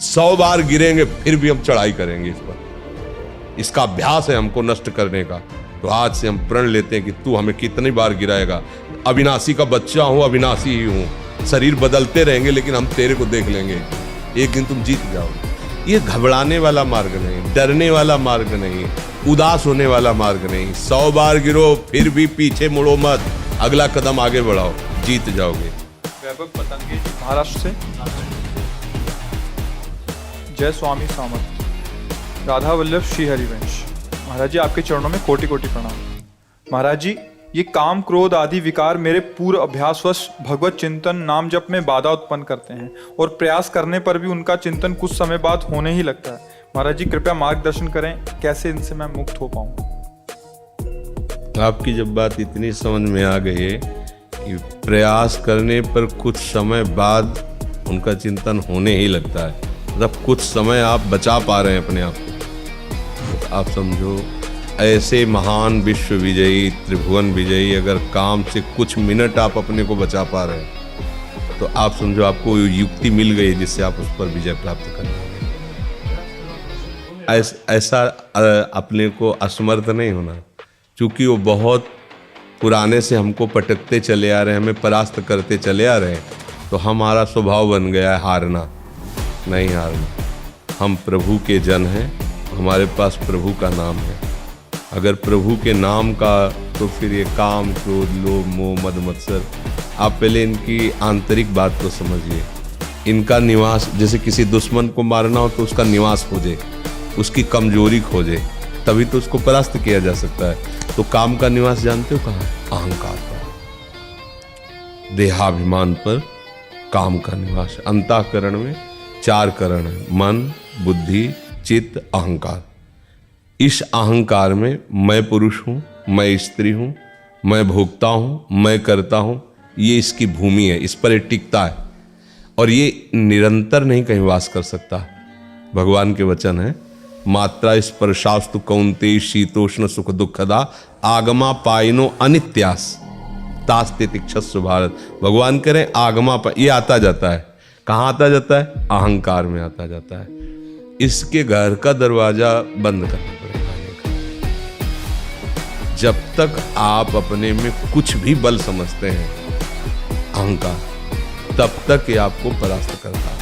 100 बार गिरेंगे फिर भी हम चढ़ाई करेंगे इस पर। इसका अभ्यास है हमको नष्ट करने का। तो आज से हम प्रण लेते हैं कि तू हमें कितनी बार गिराएगा। अविनाशी का बच्चा हूं, अविनाशी ही हूं। शरीर बदलते रहेंगे लेकिन हम तेरे को देख लेंगे। एक दिन तुम जीत जाओगे। ये घबराने वाला मार्ग नहीं, डरने वाला मार्ग नहीं, उदास होने वाला मार्ग नहीं। 100 बार गिरो फिर भी पीछे मुड़ो मत, अगला कदम आगे बढ़ाओ, जीत जाओगे। वैभव पतंगे जी महाराष्ट्र से। जय स्वामी सामर्थ। राधा वल्लभ श्री हरिवंश। महाराज जी आपके चरणों में कोटि कोटि प्रणाम। महाराज जी ये काम क्रोध आदि विकार मेरे पूर्व अभ्यासवश भगवत चिंतन नाम जप में बाधा उत्पन्न करते हैं और प्रयास करने पर भी उनका चिंतन कुछ समय बाद होने ही लगता है। महाराज जी कृपया मार्गदर्शन करें, कैसे इनसे मैं मुक्त हो पाऊं। आपकी जब बात इतनी समझ में आ गई है कि प्रयास करने पर कुछ समय बाद उनका चिंतन होने ही लगता है, मतलब कुछ समय आप बचा पा रहे हैं अपने आप को, तो आप समझो ऐसे महान विश्व विजयी त्रिभुवन विजयी अगर काम से कुछ मिनट आप अपने को बचा पा रहे हैं तो आप समझो आपको युक्ति मिल गई जिससे आप उस पर विजय प्राप्त करेंगे। ऐसा अपने को असमर्थ नहीं होना, क्योंकि वो बहुत पुराने से हमको पटकते चले आ रहे हैं, हमें परास्त करते चले आ रहे हैं, तो हमारा स्वभाव बन गया है हारना। नहीं हारना। हम प्रभु के जन हैं, हमारे पास प्रभु का नाम है। अगर प्रभु के नाम का तो फिर ये काम क्रोध लोभ मोह मद मत्सर, आप पहले इनकी आंतरिक बात को समझिए। इनका निवास, जैसे किसी दुश्मन को मारना हो तो उसका निवास खोजे, उसकी कमजोरी खोजे, तभी तो उसको परास्त किया जा सकता है। तो काम का निवास जानते हो कहाँ? अहंकार पर, देहाभिमान पर काम का निवास। अंतःकरण में 4 करण है, मन बुद्धि चित्त अहंकार। इस अहंकार में मैं पुरुष हूँ, मैं स्त्री हूँ, मैं भोगता हूँ, मैं करता हूँ, ये इसकी भूमि है, इस पर ये टिकता है और ये निरंतर नहीं कहीं वास कर सकता। भगवान के वचन है, मात्रा स्पर्शास्तु कौन्तेय शीतोष्ण सुख दुखदा आगमा पाइनो अनित्यास तास्ते तिक्षस्व भारत। भगवान कह रहे हैं आगमा ये आता जाता है। कहाँ आता जाता है? अहंकार में आता जाता है। इसके घर का दरवाजा बंद करना पड़ेगा। जब तक आप अपने में कुछ भी बल समझते हैं अहंकार, तब तक ये आपको परास्त करता है।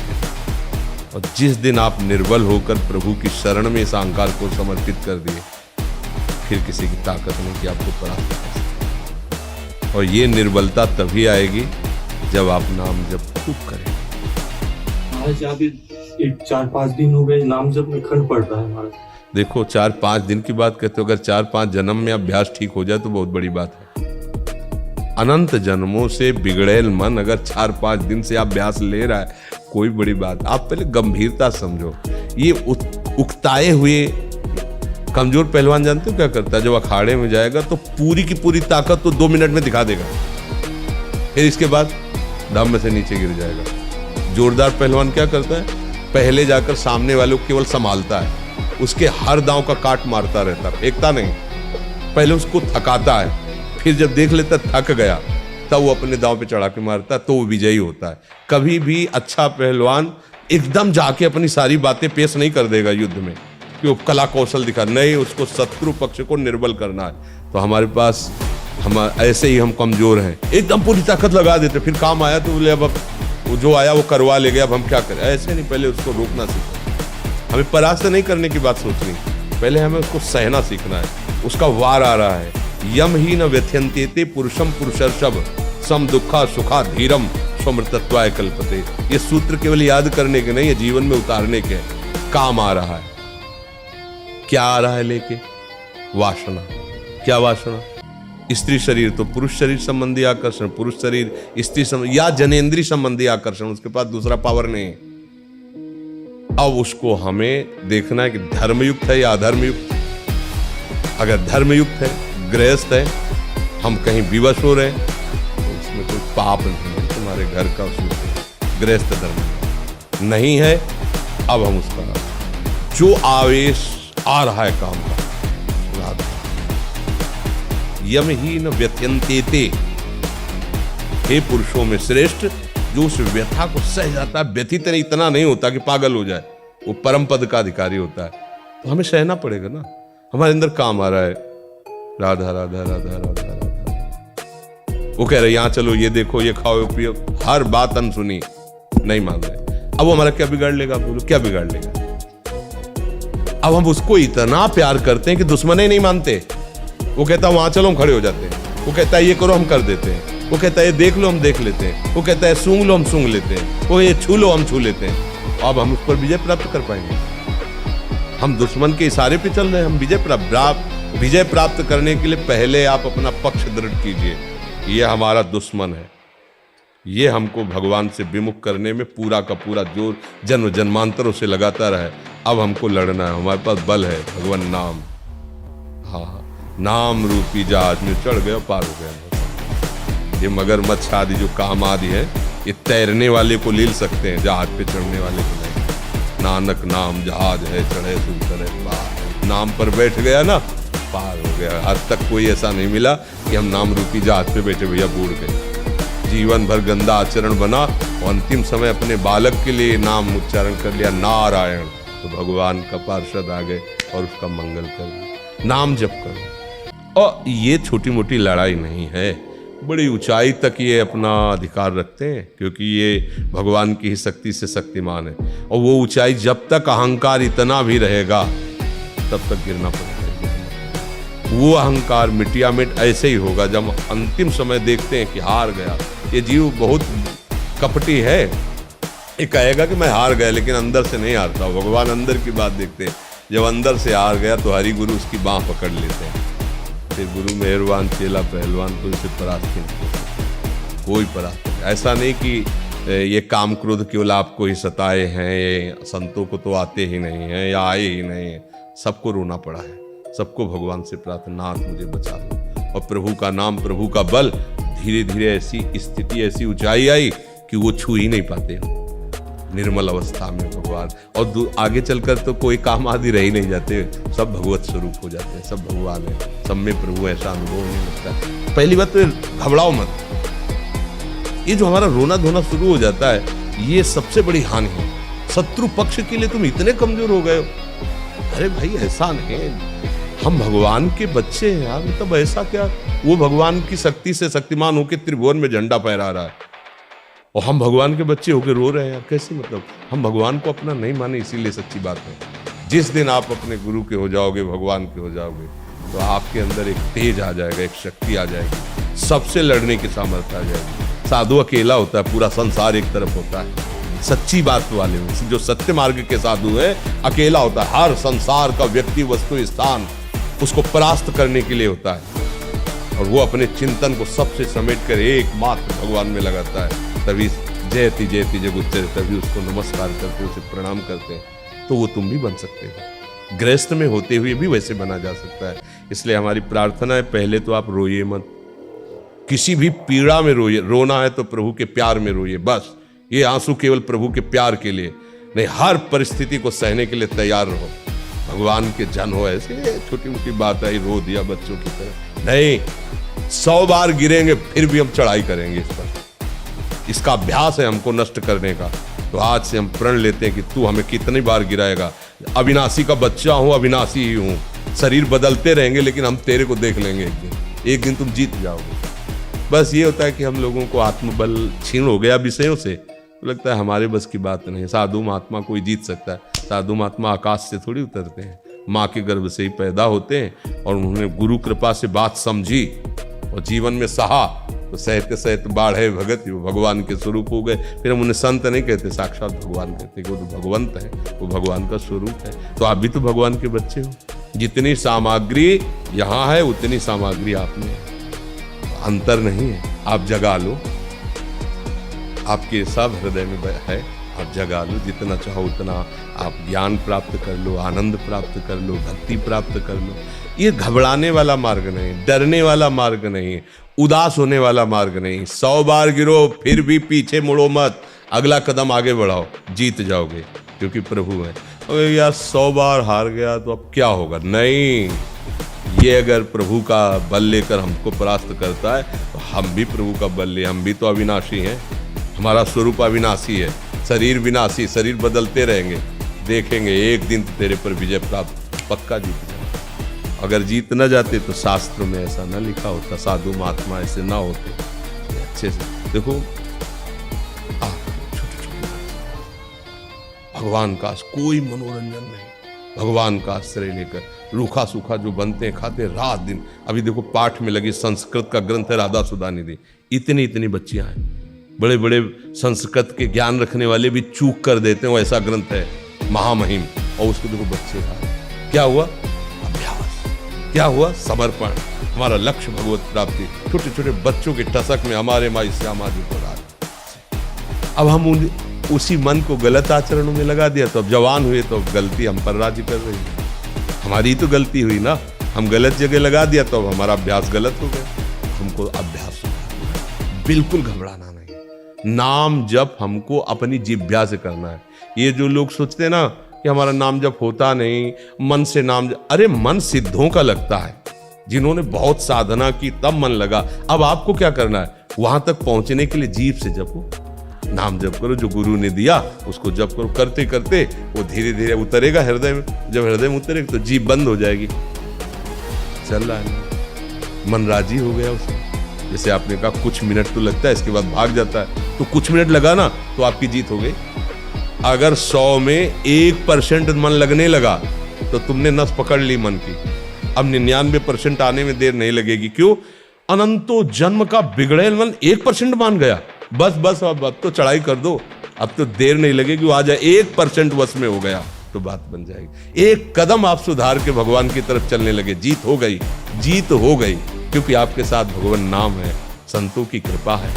और जिस दिन आप निर्बल होकर प्रभु की शरण में इस अहंकार को समर्पित कर दिए, फिर किसी की ताकत नहीं कि आपको परास्त कर सके। और ये निर्बलता तभी आएगी जब आप नाम जप खूब करें। आज 4-5 दिन हो गए नाम जप में खंड पड़ता है हमारा। देखो 4-5 दिन की बात कहते हो, अगर 4-5 जन्म में अभ्यास ठीक हो जाए तो बहुत बड़ी बात है। अनंत जन्मों से बिगड़ेल मन अगर 4-5 दिन से अभ्यास ले रहा है, कोई बड़ी बात। आप पहले गंभीरता समझो। ये उकताए हुए कमजोर पहलवान जानते हो क्या करता है? जब अखाड़े में जाएगा तो पूरी की पूरी ताकत तो 2 मिनट में दिखा देगा, फिर इसके बाद दम से नीचे गिर जाएगा। जोरदार पहलवान क्या करता है? पहले जाकर सामने वाले को केवल संभालता है, उसके हर दांव का काट मारता रहता, फेंकता नहीं। पहले उसको थकाता है, फिर जब देख लेता थक गया तब वो अपने दांव पे चढ़ा के मारता है, तो वो विजयी होता है। कभी भी अच्छा पहलवान एकदम जाके अपनी सारी बातें पेश नहीं कर देगा युद्ध में कि वो कला कौशल दिखा, नहीं, उसको शत्रु पक्ष को निर्बल करना है। तो हमारे पास हम ऐसे ही हम कमजोर हैं, एकदम पूरी ताकत लगा देते, फिर काम आया तो बोले अब वो जो आया वो करवा ले गया, अब हम क्या करें? ऐसे नहीं, पहले उसको रोकना सीखना। हमें परास्त नहीं करने की बात सोचनी, पहले हमें उसको सहना सीखना है। उसका वार आ रहा है। यम ही न व्यथ्यन्ते पुरुषम पुरुषर्षभ सम दुखा सुखा धीरम स्वमृतत्वाय कल्पते। ये सूत्र केवल याद करने के नहीं है, जीवन में उतारने के। काम आ रहा है। क्या आ रहा है लेके? वासना। क्या वासना? स्त्री शरीर तो पुरुष शरीर संबंधी आकर्षण, पुरुष शरीर स्त्री संबंधी या जनेन्द्रीय संबंधी आकर्षण, उसके पास दूसरा पावर नहीं है। अब उसको हमें देखना है कि धर्मयुक्त है या अधर्मयुक्त। अगर धर्मयुक्त है, गृहस्थ है, हम कहीं विवश हो रहे हैं तो उसमें कोई पाप नहीं है, तुम्हारे घर का उसमें गृहस्थ धर्म नहीं है। अब हम उसका जो आवेश आ रहा है काम का, यम ही न व्यथ्यन्ते, हे पुरुषों में श्रेष्ठ जो उस व्यथा को सह जाता है। व्यथित इतना नहीं होता कि पागल हो जाए, वो परम पद का अधिकारी होता है, तो हमें सहना पड़ेगा ना। हमारे अंदर काम आ रहा है राधा राधा राधा राधा राधा, वो कह रहे यहाँ चलो, ये देखो, ये खाओ, ये पियो, हर बात अनसुनी, नहीं मान रहे। अब वो हमारा क्या बिगाड़ लेगा? बोलो क्या बिगाड़ लेगा? अब हम उसको इतना प्यार करते हैं कि दुश्मन ही नहीं मानते। वो कहता है वहां चलो, हम खड़े हो जाते हैं। वो कहता है ये करो, हम कर देते हैं। वो कहता है ये देख लो, हम देख लेते हैं। वो कहता है सूंघ लो, हम सूंघ लेते हैं। वो ये छू लो, हम छू लेते हैं। अब हम उस पर विजय प्राप्त कर पाएंगे? हम दुश्मन के इशारे पे चल रहे हैं। हम विजय प्राप्त करने के लिए पहले आप अपना पक्ष दृढ़ कीजिए। ये हमारा दुश्मन है, ये हमको भगवान से विमुख करने में पूरा का पूरा जोर जन्म जन्मांतरों से लगाता रहे। अब हमको लड़ना है, हमारे पास बल है, भगवान नाम। हाँ, नाम रूपी जहाज में चढ़ गया, पार हो गया। ये मगरमच्छ आदि जो काम आदि है, ये तैरने वाले को लील सकते हैं, जहाज पे चढ़ने वाले को नहीं। नानक नाम जहाज है, चढ़े तू चढ़े पार। नाम पर बैठ गया ना, पार हो गया। आज तक कोई ऐसा नहीं मिला कि हम नाम रूपी जहाज पे बैठे भैया बूढ़ गए। जीवन भर गंदा आचरण बना और अंतिम समय अपने बालक के लिए नाम उच्चारण कर लिया, नारायण, तो भगवान का पार्षद आ गए और उसका मंगल कर दिया। नाम जप करो। और ये छोटी मोटी लड़ाई नहीं है, बड़ी ऊंचाई तक ये अपना अधिकार रखते हैं, क्योंकि ये भगवान की ही शक्ति से शक्तिमान है। और वो ऊंचाई जब तक अहंकार इतना भी रहेगा तब तक गिरना पड़ेगा। वो अहंकार मिटिया मिट ऐसे ही होगा जब अंतिम समय देखते हैं कि हार गया। ये जीव बहुत कपटी है, ये कहेगा कि मैं हार गया, लेकिन अंदर से नहीं हारता। भगवान अंदर की बात देखते हैं। जब अंदर से हार गया तो हरि गुरु उसकी बांह पकड़ लेते हैं। फिर गुरु मेहरबान, चेला पहलवान, तो इसे परास्त नहीं, कोई परास्त नहीं। ऐसा नहीं कि ये काम क्रोध केवल आपको ही सताए हैं, ये संतों को तो आते ही नहीं हैं या आए ही नहीं है। सबको रोना पड़ा है, सबको भगवान से प्रार्थना, नाथ मुझे बचा लो। और प्रभु का नाम, प्रभु का बल, धीरे धीरे ऐसी स्थिति, ऐसी ऊंचाई आई कि वो छू ही नहीं पाते निर्मल अवस्था में भगवान। और आगे चलकर तो कोई काम आदि रह ही नहीं जाते, सब भगवत स्वरूप हो जाते हैं, सब भगवान है, सब में प्रभु, ऐसा अनुभव नहीं लगता। पहली बात तो घबराओ मत। ये जो हमारा रोना धोना शुरू हो जाता है, ये सबसे बड़ी हानि है। शत्रु पक्ष के लिए तुम इतने कमजोर हो गए हो। अरे भाई ऐसा नहीं, हम भगवान के बच्चे हैं यार, मतलब ऐसा क्या? वो भगवान की शक्ति से शक्तिमान होकर त्रिभुवन में झंडा फहरा रहा है और हम भगवान के बच्चे होकर रो रहे हैं यार, कैसे? मतलब हम भगवान को अपना नहीं माने, इसीलिए सच्ची बात है। जिस दिन आप अपने गुरु के हो जाओगे, भगवान के हो जाओगे, तो आपके अंदर एक तेज आ जाएगा, एक शक्ति आ जाएगी, सबसे लड़ने की सामर्थ्य आ जाएगी। साधु अकेला होता है, पूरा संसार एक तरफ होता है। सच्ची बात वाले जो सत्य मार्ग के साधु है, अकेला होता है। हर संसार का व्यक्ति, वस्तु, स्थान उसको परास्त करने के लिए होता है, और वो अपने चिंतन को सबसे समेट कर एकमात्र भगवान में लगाता है। तभी जयति जयति जगुच्चर, तभी उसको नमस्कार करते, उसे प्रणाम करते हैं। तो वो तुम भी बन सकते हो, गृहस्थ में होते हुए भी वैसे बना जा सकता है। इसलिए हमारी प्रार्थना है, पहले तो आप रोइए मत, किसी भी पीड़ा में रोइए। रोना है तो प्रभु के प्यार में रोइए, बस। ये आंसू केवल प्रभु के प्यार के लिए नहीं, हर परिस्थिति को सहने के लिए तैयार रहो। भगवान के जन हो, ऐसे छोटी मोटी बात आई, रो दिया बच्चों की तरह नहीं। 100 बार गिरेंगे फिर भी हम चढ़ाई करेंगे इस पर। इसका अभ्यास है हमको नष्ट करने का। तो आज से हम प्रण लेते हैं कि तू हमें कितनी बार गिराएगा। अविनाशी का बच्चा हूं, अविनाशी ही हूं। शरीर बदलते रहेंगे लेकिन हम तेरे को देख लेंगे एक दिन तुम जीत जाओगे। बस ये होता है कि हम लोगों को आत्मबल छीन हो गया विषयों से, तो लगता है हमारे बस की बात नहीं। साधु महात्मा कोई जीत सकता है? साधु महात्मा आकाश से थोड़ी उतरते हैं, माँ के गर्भ से ही पैदा होते हैं, और उन्होंने गुरु कृपा से बात समझी और जीवन में सहा, तो सहते सहते बाढ़े भगत, वो भगवान के स्वरूप हो गए। फिर हम उन्हें संत नहीं कहते, साक्षात भगवान कहते कि वो तो भगवंत है, वो भगवान का स्वरूप है। तो आप भी तो भगवान के बच्चे हो। जितनी सामग्री यहाँ है उतनी सामग्री आप में है, अंतर नहीं है। आप जगा लो, आपके सब हृदय में है, आप जगा लो। जितना चाहो उतना आप ज्ञान प्राप्त कर लो, आनंद प्राप्त कर लो, भक्ति प्राप्त कर लो। ये घबराने वाला मार्ग नहीं, डरने वाला मार्ग नहीं, उदास होने वाला मार्ग नहीं। 100 बार गिरो फिर भी पीछे मुड़ो मत, अगला कदम आगे बढ़ाओ, जीत जाओगे, क्योंकि प्रभु है। अगर यार 100 बार हार गया तो अब क्या होगा? नहीं, ये अगर प्रभु का बल लेकर हमको परास्त करता है तो हम भी प्रभु का बल ले। हम भी तो अविनाशी हैं, हमारा स्वरूप अविनाशी है, शरीर विनाशी, शरीर बदलते रहेंगे, देखेंगे एक दिन तो तेरे पर विजय प्राप्त, पक्का जीत जाए। अगर जीत न जाते तो शास्त्रों में ऐसा न लिखा होता, साधु महात्मा ऐसे ना होते। अच्छे से देखो, भगवान का कोई मनोरंजन नहीं, भगवान का आश्रय लेकर रूखा सूखा जो बनते हैं खाते हैं रात दिन। अभी देखो पाठ में लगी, संस्कृत का ग्रंथ है राधा सुधा निधि, इतनी इतनी बच्चियां हैं, बड़े बड़े संस्कृत के ज्ञान रखने वाले भी चूक कर देते हैं, वो ऐसा ग्रंथ है महामहिम, और उसको देखो बच्चे का क्या हुआ, अभ्यास, क्या हुआ, समर्पण, हमारा लक्ष्य भगवत प्राप्ति। छोटे छोटे बच्चों के टसक में हमारे माई श्यामा जी को राज। अब हम उसी मन को गलत आचरणों में लगा दिया, तो अब जवान हुए तो अब गलती हम पर राज्य कर रही है, हमारी तो गलती हुई ना, हम गलत जगह लगा दिया तो अब हमारा अभ्यास गलत हो गया। हमको अभ्यास बिल्कुल घबराना नहीं, नाम जप हमको अपनी जिह्वा से करना है। ये जो लोग सोचते हैं ना कि हमारा नाम जप होता नहीं, मन से नाम जप, अरे मन सिद्धों का लगता है, जिन्होंने बहुत साधना की तब मन लगा। अब आपको क्या करना है, वहां तक पहुंचने के लिए जीभ से जपो, नाम जप करो, जो गुरु ने दिया उसको जप करो, करते करते वो धीरे धीरे उतरेगा हृदय में, जब हृदय में उतरेगा तो जीभ बंद हो जाएगी, चल रहा है, मन राजी हो गया उसमें। जैसे आपने कहा कुछ मिनट तो लगता है, इसके बाद भाग जाता है, तो कुछ मिनट लगा ना तो आपकी जीत हो गई। अगर 100 में 1% मन लगने लगा तो तुमने नस पकड़ ली मन की। अब 99% आने में देर नहीं लगेगी। क्यों? अनंतो जन्म का बिगड़ेल मन 1% मान गया, बस बस अब तो चढ़ाई कर दो, अब तो देर नहीं लगेगी, आ जाए 1% वश में हो गया तो बात बन जाएगी। एक कदम आप सुधार के भगवान की तरफ चलने लगे, जीत हो गई, जीत हो गई, क्योंकि आपके साथ भगवान नाम है, संतों की कृपा है।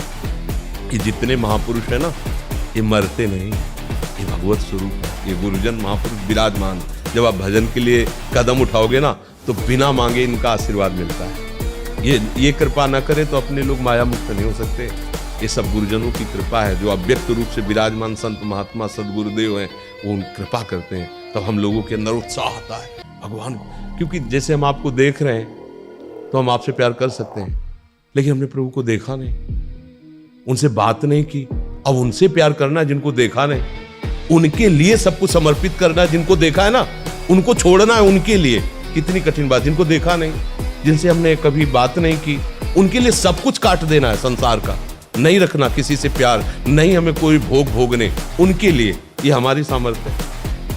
ये जितने महापुरुष है ना, ये मरते नहीं, ये भगवत स्वरूप है, ये गुरुजन महापुरुष विराजमान। जब आप भजन के लिए कदम उठाओगे ना तो बिना मांगे इनका आशीर्वाद मिलता है। ये कृपा ना करे तो अपने लोग माया मुक्त नहीं हो सकते। ये सब गुरुजनों की कृपा है, जो अव्यक्त रूप से विराजमान संत महात्मा सदगुरुदेव हैं, वो उन कृपा करते हैं, तब हम लोगों के अंदर उत्साह आता है भगवान को। क्योंकि जैसे हम आपको देख रहे हैं तो हम आपसे प्यार कर सकते हैं, लेकिन हमने प्रभु को देखा नहीं, उनसे बात नहीं की। अब उनसे प्यार करना है जिनको देखा नहीं, उनके लिए सब कुछ समर्पित करना है जिनको देखा है ना, उनको छोड़ना है उनके लिए। कितनी कठिन बात, जिनको देखा नहीं, जिनसे हमने कभी बात नहीं की, उनके लिए सब कुछ काट देना है संसार का, नहीं रखना किसी से प्यार, नहीं हमें कोई भोग भोगने, उनके लिए। ये हमारी सामर्थ्य है।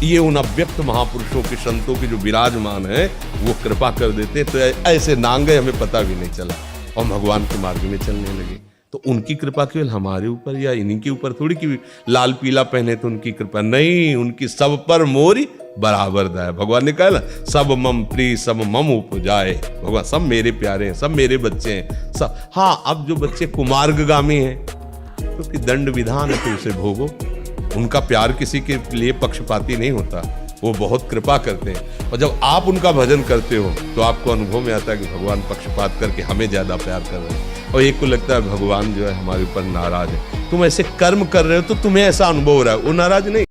ये उन अव्यक्त महापुरुषों के संतों के जो विराजमान है वो कृपा कर देते, तो ऐसे नांगे हमें पता भी नहीं चला और भगवान के मार्ग में चलने लगे। तो उनकी कृपा केवल हमारे ऊपर या इन्हीं के ऊपर थोड़ी कि लाल पीला पहने तो उनकी कृपा नहीं, उनकी सब पर मोरी बराबर दया। भगवान ने कहा ना, सब मम प्रिय सब मम उपजाए, भगवान सब मेरे प्यारे हैं, सब मेरे बच्चे हैं सब। हाँ, अब जो बच्चे कुमार्गगामी हैं तो कि दंड विधान है, तो उसे भोगो। उनका प्यार किसी के लिए पक्षपाती नहीं होता, वो बहुत कृपा करते हैं। और जब आप उनका भजन करते हो तो आपको अनुभव में आता है कि भगवान पक्षपात करके हमें ज्यादा प्यार कर रहे हैं। और एक को लगता है भगवान जो है हमारे ऊपर नाराज है। तुम ऐसे कर्म कर रहे हो तो तुम्हें ऐसा अनुभव हो रहा है, वो नाराज नहीं।